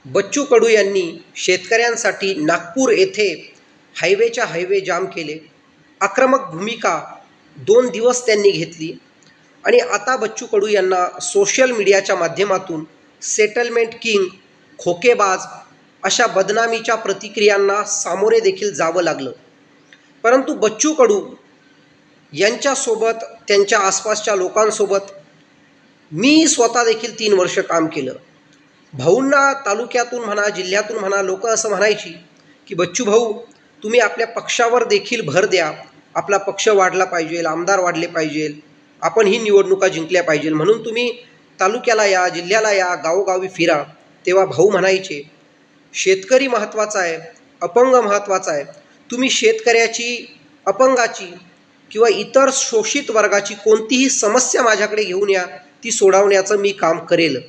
बच्चू कडू यांनी शेतकऱ्यांसाठी नागपूर येथे हायवेच्या हायवे जाम केले. आक्रमक भूमिका 2 दिवस त्यांनी घेतली आणि आता बच्चू कडू यांना सोशल मीडियाच्या माध्यमातून सेटलमेंट किंग, खोकेबाज अशा बदनामीच्या प्रतिक्रियांना सामोरे देखील जावं लागलं. परंतु बच्चू कडू यांच्यासोबत, त्यांच्या आसपासच्या लोकांसोबत मी स्वतः देखील 3 वर्ष काम केलं. भाऊंना तालुक्यातून म्हणा, जिल्ह्यातून म्हणा, लोक असं म्हणायची की बच्चू भाऊ, तुम्ही आपल्या पक्षावर देखील भर द्या, आपला पक्ष वाढला पाहिजे, आमदार वाढले पाहिजे, आपण ही निवडणुका जिंकल्या पाहिजे, म्हणून तुम्ही तालुक्याला या, जिल्ह्याला या, गावोगावी फिरा. तेव्हा भाऊ म्हणायचे, शेतकरी महत्त्वाचा आहे, अपंग महत्त्वाचा आहे. तुम्ही शेतकऱ्याची, अपंगाची किंवा इतर शोषित वर्गाची कोणतीही समस्या माझ्याकडे घेऊन या, ती सोडवण्याचं मी काम करेल.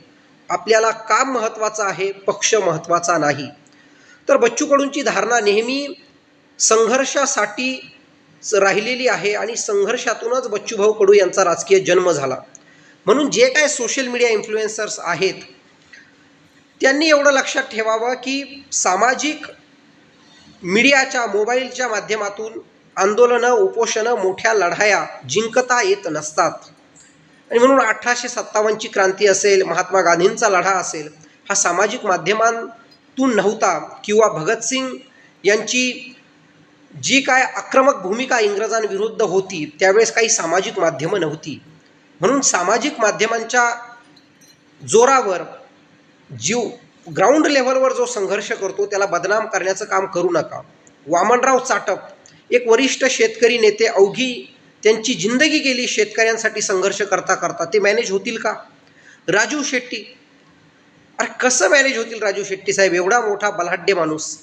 आपल्याला काम महत्त्वाचं आहे, पक्ष महत्त्वाचा नाही. तर बच्चू कडूंची धारणा नेहमी संघर्षासाठी राहिलेली आहे आणि संघर्षातूनच बच्चूभाऊ कडू यांचा राजकीय जन्म झाला. म्हणून जे काय सोशल मीडिया इन्फ्लुएन्सर्स आहेत त्यांनी एवढं लक्षात ठेवावं की सामाजिक मीडियाच्या, मोबाईलच्या माध्यमातून आंदोलनं, उपोषणं, मोठ्या लढाया जिंकता येत नसतात. आणि म्हणून 1857ची क्रांती असेल, महात्मा गांधींचा लढा असेल, हा सामाजिक माध्यमांतून नव्हता. किंवा भगतसिंग यांची जी काय आक्रमक भूमिका इंग्रजांविरुद्ध होती त्यावेळेस काही सामाजिक माध्यमं नव्हती. म्हणून सामाजिक माध्यमांच्या जोरावर ग्राउंड लेव्हलवर जो संघर्ष करतो त्याला बदनाम करण्याचं काम करू नका. वामनराव चाटप एक वरिष्ठ शेतकरी नेते, अवघी त्यांची जिंदगी गेली शेतकऱ्यांसाठी संघर्ष करता करता, ते मॅनेज होतील का? राजू शेट्टी, अरे कसं मॅनेज होतील राजू शेट्टी साहेब, एवढा मोठा बलाढ्य माणूस.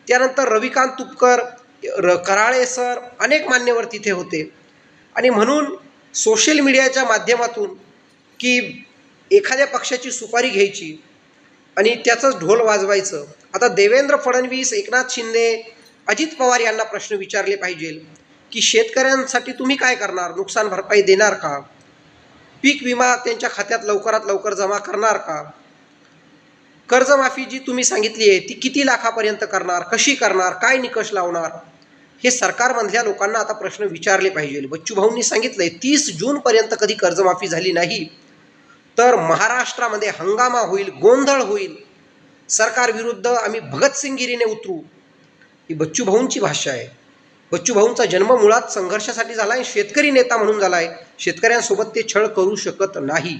त्यानंतर रविकांत तुपकर, कराळे सर, अनेक मान्यवर तिथे होते. आणि म्हणून सोशल मीडियाच्या माध्यमातून की एखाद्या पक्षाची सुपारी घ्यायची आणि त्याचंच ढोल वाजवायचं. आता देवेंद्र फडणवीस, एकनाथ शिंदे, अजित पवार यांना प्रश्न विचारले पाहिजे की शेतकऱ्यांसाठी तुम्ही काय करणार? नुकसान भरपाई देणार का? पीक विमा त्यांच्या खात्यात लवकरात लवकर जमा करणार का? कर्जमाफी जी तुम्ही सांगितली आहे ती किती लाखापर्यंत करणार, कशी करणार, काय निकष लावणार? हे सरकारमधल्या लोकांना आता प्रश्न विचारले पाहिजे. बच्चू भाऊंनी सांगितलंय 30 जूनपर्यंत कधी कर्जमाफी झाली नाही तर महाराष्ट्रामध्ये हंगामा होईल, गोंधळ होईल, सरकारविरुद्ध आम्ही भगतसिंगगिरीने उतरू. ही बच्चू भाऊंची भाषा आहे. बच्चू भाऊंचा जन्म मुळात संघर्षासाठी झाला आहे, शेतकरी नेता म्हणून झाला आहे. शेतकऱ्यांसोबत ते छळ करू शकत नाही.